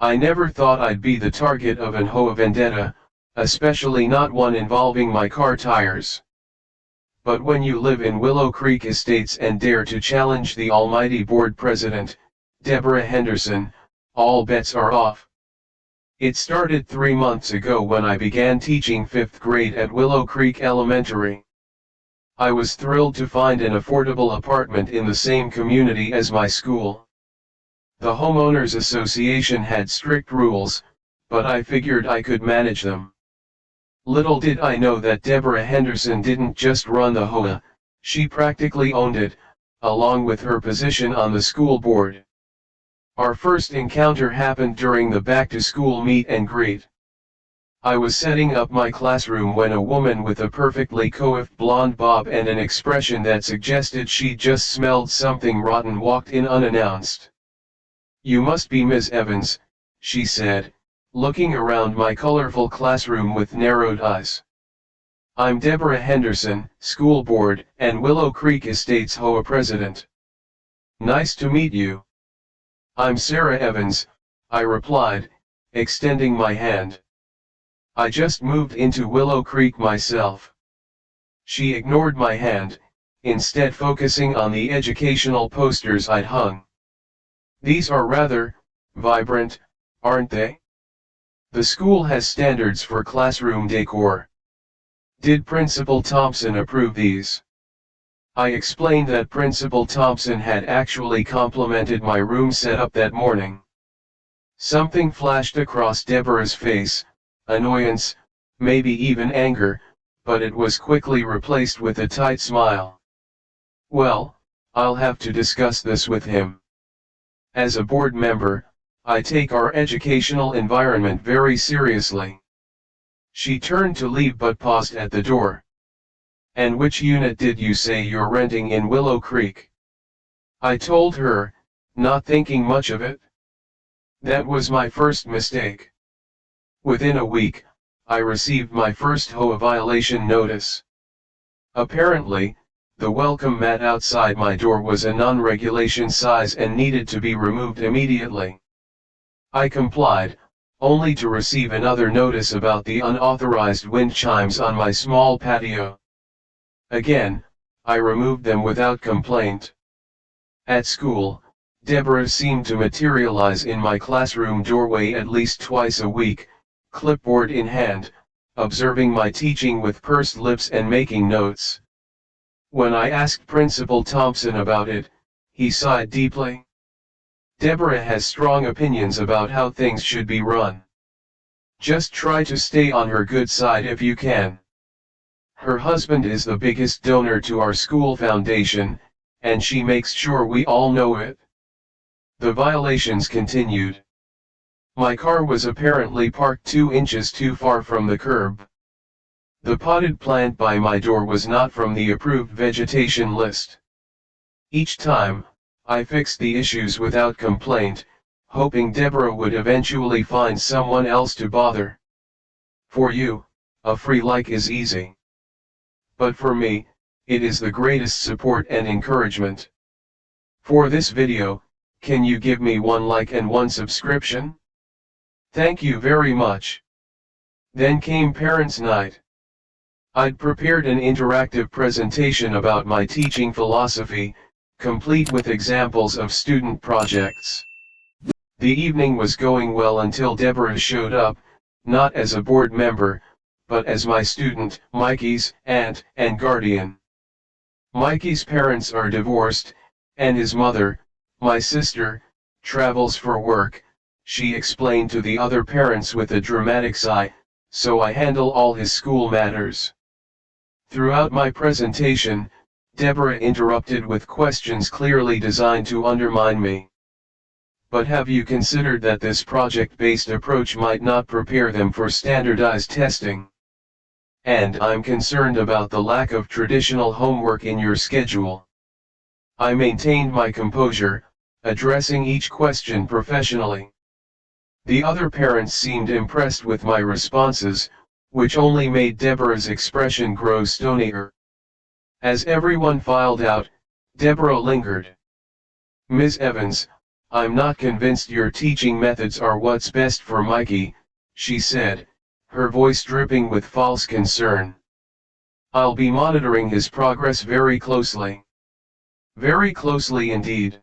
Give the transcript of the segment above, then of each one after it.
I never thought I'd be the target of an HOA vendetta, especially not one involving my car tires. But when you live in Willow Creek Estates and dare to challenge the almighty board president, Deborah Henderson, all bets are off. It started 3 months ago when I began teaching 5th grade at Willow Creek Elementary. I was thrilled to find an affordable apartment in the same community as my school. The homeowners association had strict rules, but I figured I could manage them. Little did I know that Deborah Henderson didn't just run the HOA, she practically owned it, along with her position on the school board. Our first encounter happened during the back-to-school meet and greet. I was setting up my classroom when a woman with a perfectly coiffed blonde bob and an expression that suggested she just smelled something rotten walked in unannounced. "You must be Ms. Evans," she said, looking around my colorful classroom with narrowed eyes. "I'm Deborah Henderson, school board and Willow Creek Estates HOA president. Nice to meet you." "I'm Sarah Evans," I replied, extending my hand. "I just moved into Willow Creek myself." She ignored my hand, instead focusing on the educational posters I'd hung. "These are rather vibrant, aren't they? The school has standards for classroom decor. Did Principal Thompson approve these?" I explained that Principal Thompson had actually complimented my room setup that morning. Something flashed across Deborah's face, annoyance, maybe even anger, but it was quickly replaced with a tight smile. "Well, I'll have to discuss this with him. As a board member, I take our educational environment very seriously." She turned to leave but paused at the door. "And which unit did you say you're renting in Willow Creek?" I told her, not thinking much of it. That was my first mistake. Within a week, I received my first HOA violation notice. Apparently, the welcome mat outside my door was a non-regulation size and needed to be removed immediately. I complied, only to receive another notice about the unauthorized wind chimes on my small patio. Again, I removed them without complaint. At school, Deborah seemed to materialize in my classroom doorway at least twice a week, clipboard in hand, observing my teaching with pursed lips and making notes. When I asked Principal Thompson about it, he sighed deeply. "Deborah has strong opinions about how things should be run. Just try to stay on her good side if you can. Her husband is the biggest donor to our school foundation, and she makes sure we all know it." The violations continued. My car was apparently parked 2 inches too far from the curb. The potted plant by my door was not from the approved vegetation list. Each time, I fixed the issues without complaint, hoping Deborah would eventually find someone else to bother. For you, a free like is easy. But for me, it is the greatest support and encouragement. For this video, can you give me 1 like and 1 subscription? Thank you very much. Then came Parents' Night. I'd prepared an interactive presentation about my teaching philosophy, complete with examples of student projects. The evening was going well until Deborah showed up, not as a board member, but as my student, Mikey's aunt and guardian. Mikey's parents are divorced, and his mother, my sister, travels for work, she explained to the other parents with a dramatic sigh, so I handle all his school matters. Throughout my presentation, Deborah interrupted with questions clearly designed to undermine me. But have you considered that this project-based approach might not prepare them for standardized testing? And I'm concerned about the lack of traditional homework in your schedule. I maintained my composure, addressing each question professionally. The other parents seemed impressed with my responses, which only made Deborah's expression grow stonier. As everyone filed out, Deborah lingered. "Ms. Evans, "I'm not convinced your teaching methods are what's best for Mikey," she said, her voice dripping with false concern. "I'll be monitoring his progress very closely." Very closely indeed.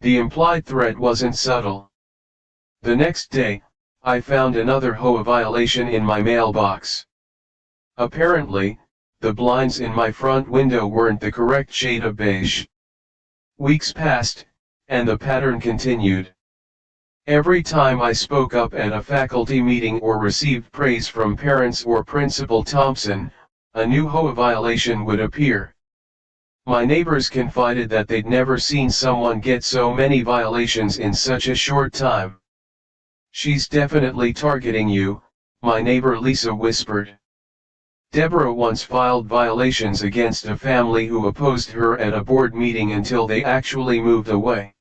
The implied threat wasn't subtle. The next day, I found another HOA violation in my mailbox. Apparently, the blinds in my front window weren't the correct shade of beige. Weeks passed, and the pattern continued. Every time I spoke up at a faculty meeting or received praise from parents or Principal Thompson, a new HOA violation would appear. My neighbors confided that they'd never seen someone get so many violations in such a short time. "She's definitely targeting you," my neighbor Lisa whispered. Deborah once filed violations against a family who opposed her at a board meeting until they actually moved away.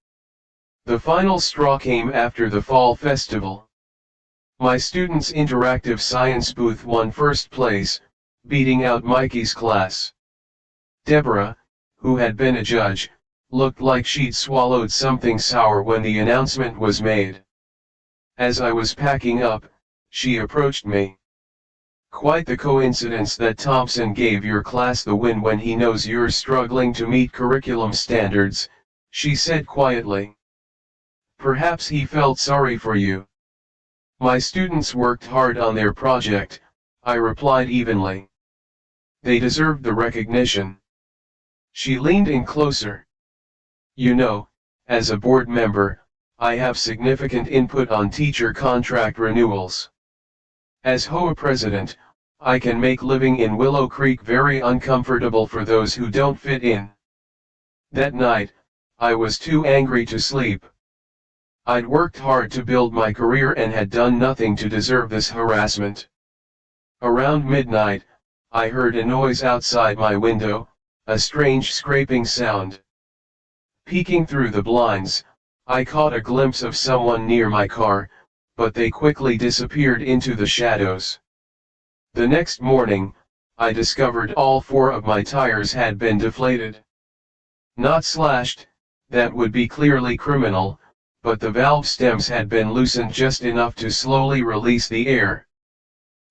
The final straw came after the fall festival. My students' interactive science booth won first place, beating out Mikey's class. Deborah, who had been a judge, looked like she'd swallowed something sour when the announcement was made. As I was packing up, she approached me. "Quite the coincidence that Thompson gave your class the win when he knows you're struggling to meet curriculum standards," she said quietly. "Perhaps he felt sorry for you." "My students worked hard on their project," I replied evenly. "They deserved the recognition." She leaned in closer. "You know, as a board member, I have significant input on teacher contract renewals. As HOA president, I can make living in Willow Creek very uncomfortable for those who don't fit in." That night, I was too angry to sleep. I'd worked hard to build my career and had done nothing to deserve this harassment. Around midnight, I heard a noise outside my window, a strange scraping sound. Peeking through the blinds, I caught a glimpse of someone near my car, but they quickly disappeared into the shadows. The next morning, I discovered all 4 of my tires had been deflated. Not slashed, that would be clearly criminal, but the valve stems had been loosened just enough to slowly release the air.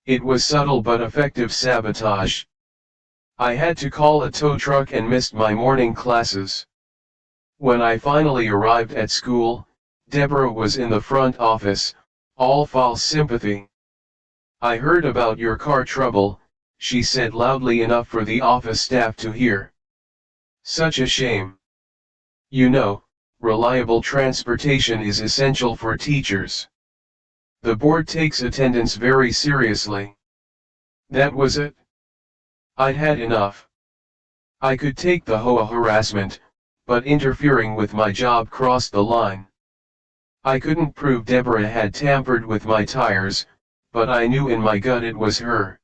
It was subtle but effective sabotage. I had to call a tow truck and missed my morning classes. When I finally arrived at school, Deborah was in the front office, all false sympathy. "I heard about your car trouble," she said loudly enough for the office staff to hear. "Such a shame. You know, reliable transportation is essential for teachers. The board takes attendance very seriously." That was it. I'd had enough. I could take the HOA harassment, but interfering with my job crossed the line. I couldn't prove Deborah had tampered with my tires, but I knew in my gut it was her.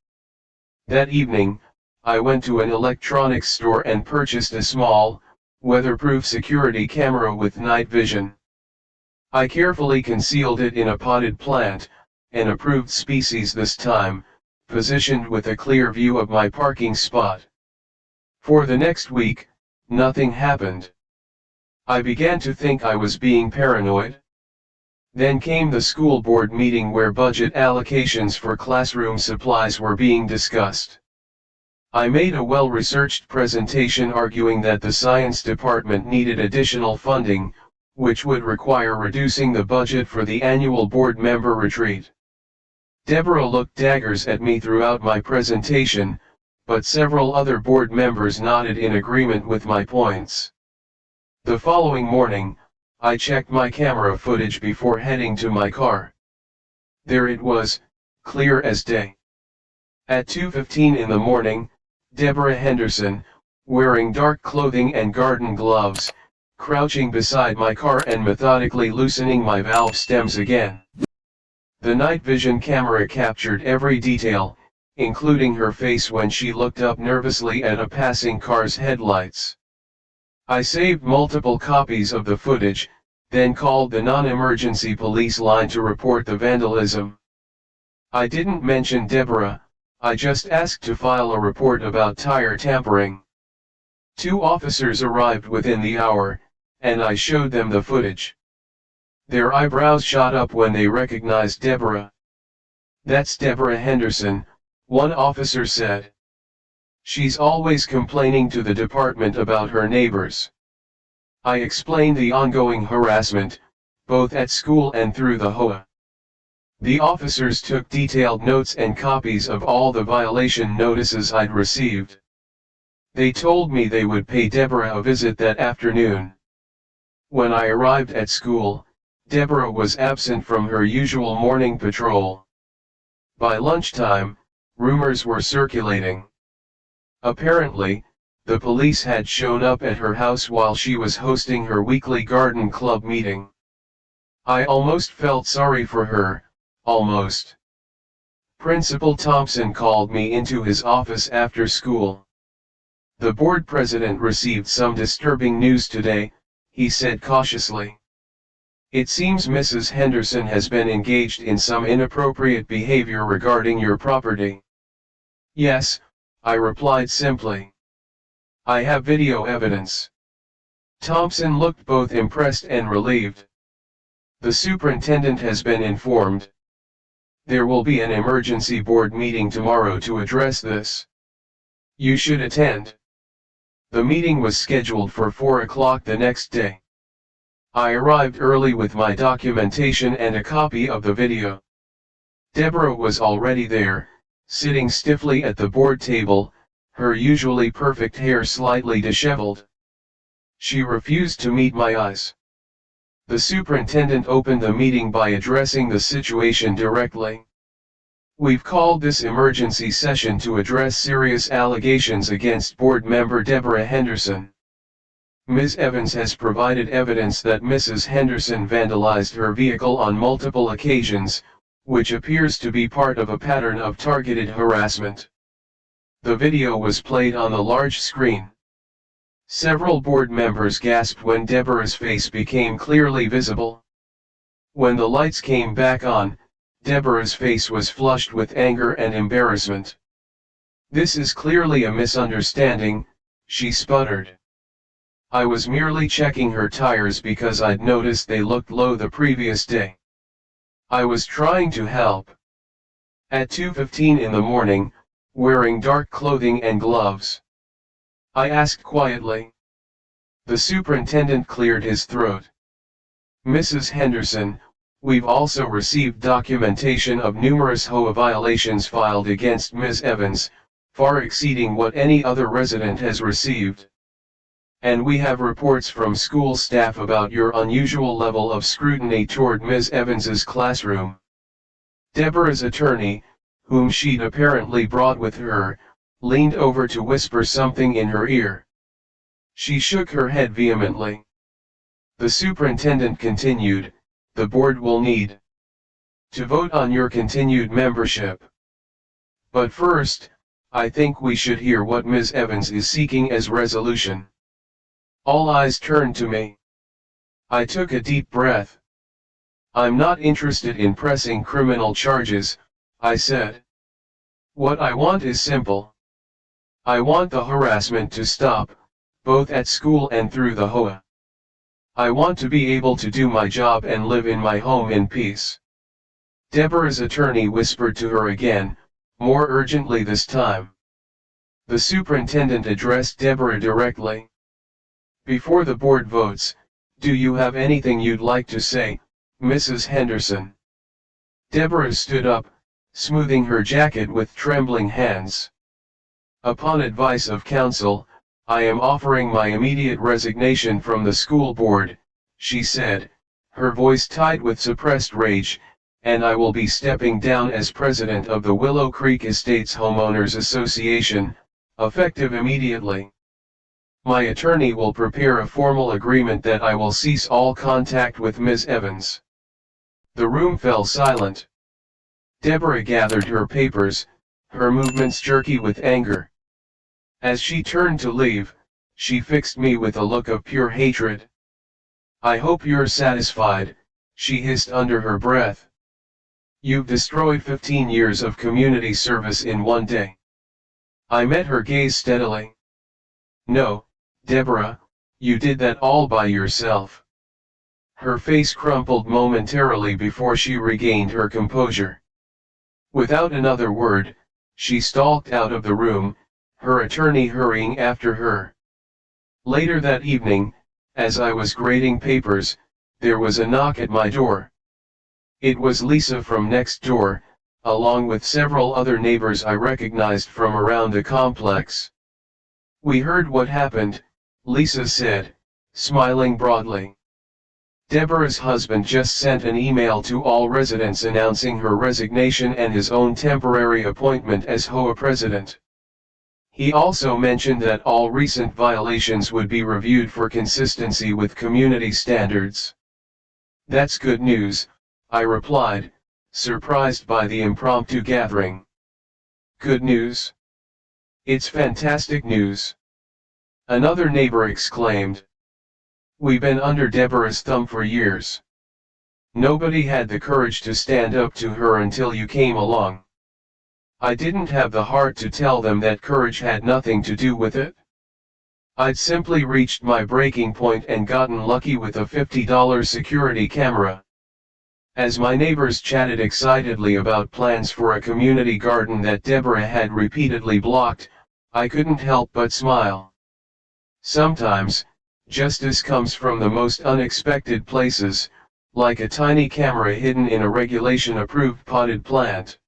That evening, I went to an electronics store and purchased a small, weatherproof security camera with night vision. I carefully concealed it in a potted plant, an approved species this time, positioned with a clear view of my parking spot. For the next week, nothing happened. I began to think I was being paranoid. Then came the school board meeting where budget allocations for classroom supplies were being discussed. I made a well-researched presentation arguing that the science department needed additional funding, which would require reducing the budget for the annual board member retreat. Deborah looked daggers at me throughout my presentation, but several other board members nodded in agreement with my points. The following morning, I checked my camera footage before heading to my car. There it was, clear as day. At 2:15 in the morning, Deborah Henderson, wearing dark clothing and garden gloves, crouching beside my car and methodically loosening my valve stems again. The night vision camera captured every detail, including her face when she looked up nervously at a passing car's headlights. I saved multiple copies of the footage, then called the non-emergency police line to report the vandalism. I didn't mention Deborah, I just asked to file a report about tire tampering. 2 officers arrived within the hour, and I showed them the footage. Their eyebrows shot up when they recognized Deborah. "That's Deborah Henderson," one officer said. "She's always complaining to the department about her neighbors." I explained the ongoing harassment, both at school and through the HOA. The officers took detailed notes and copies of all the violation notices I'd received. They told me they would pay Deborah a visit that afternoon. When I arrived at school, Deborah was absent from her usual morning patrol. By lunchtime, rumors were circulating. Apparently, the police had shown up at her house while she was hosting her weekly garden club meeting. I almost felt sorry for her, almost. Principal Thompson called me into his office after school. "The board president received some disturbing news today," he said cautiously. "It seems Mrs. Henderson has been engaged in some inappropriate behavior regarding your property." "Yes," I replied simply. "I have video evidence." Thompson looked both impressed and relieved. "The superintendent has been informed. There will be an emergency board meeting tomorrow to address this. You should attend." The meeting was scheduled for 4 o'clock the next day. I arrived early with my documentation and a copy of the video. Deborah was already there, sitting stiffly at the board table, her usually perfect hair slightly disheveled. She refused to meet my eyes. The superintendent opened the meeting by addressing the situation directly. "We've called this emergency session to address serious allegations against board member Deborah Henderson. Ms. Evans has provided evidence that Mrs. Henderson vandalized her vehicle on multiple occasions, which appears to be part of a pattern of targeted harassment." The video was played on the large screen. Several board members gasped when Deborah's face became clearly visible. When the lights came back on, Deborah's face was flushed with anger and embarrassment. "This is clearly a misunderstanding," she sputtered. "I was merely checking her tires because I'd noticed they looked low the previous day. I was trying to help." At 2:15 in the morning, wearing dark clothing and gloves, I asked quietly. The superintendent cleared his throat. "Mrs. Henderson, we've also received documentation of numerous HOA violations filed against Ms. Evans, far exceeding what any other resident has received. And we have reports from school staff about your unusual level of scrutiny toward Ms. Evans's classroom." Deborah's attorney, whom she'd apparently brought with her, leaned over to whisper something in her ear. She shook her head vehemently. The superintendent continued, "The board will need to vote on your continued membership. But first, I think we should hear what Ms. Evans is seeking as resolution." All eyes turned to me. I took a deep breath. "I'm not interested in pressing criminal charges," I said. "What I want is simple. I want the harassment to stop, both at school and through the HOA. I want to be able to do my job and live in my home in peace." Deborah's attorney whispered to her again, more urgently this time. The superintendent addressed Deborah directly. "Before the board votes, do you have anything you'd like to say, Mrs. Henderson?" Deborah stood up, smoothing her jacket with trembling hands. "Upon advice of counsel, I am offering my immediate resignation from the school board," she said, her voice tight with suppressed rage, "and I will be stepping down as president of the Willow Creek Estates Homeowners Association, effective immediately. My attorney will prepare a formal agreement that I will cease all contact with Ms. Evans." The room fell silent. Deborah gathered her papers, her movements jerky with anger. As she turned to leave, she fixed me with a look of pure hatred. "I hope you're satisfied," she hissed under her breath. "You've destroyed 15 years of community service in one day." I met her gaze steadily. "No, Deborah, you did that all by yourself. Her face crumpled momentarily before she regained her composure. Without another word, she stalked out of the room, her attorney hurrying after her. Later that evening, as I was grading papers, there was a knock at my door. It was Lisa from next door, along with several other neighbors I recognized from around the complex. "We heard what happened," Lisa said, smiling broadly. "Deborah's husband just sent an email to all residents announcing her resignation and his own temporary appointment as HOA president. He also mentioned that all recent violations would be reviewed for consistency with community standards." "That's good news," I replied, surprised by the impromptu gathering. "Good news? It's fantastic news," another neighbor exclaimed. "We've been under Deborah's thumb for years. Nobody had the courage to stand up to her until you came along. I didn't have the heart to tell them that courage had nothing to do with it. I'd simply reached my breaking point and gotten lucky with a $50 security camera." As my neighbors chatted excitedly about plans for a community garden that Deborah had repeatedly blocked, I couldn't help but smile. Sometimes, justice comes from the most unexpected places, like a tiny camera hidden in a regulation-approved potted plant.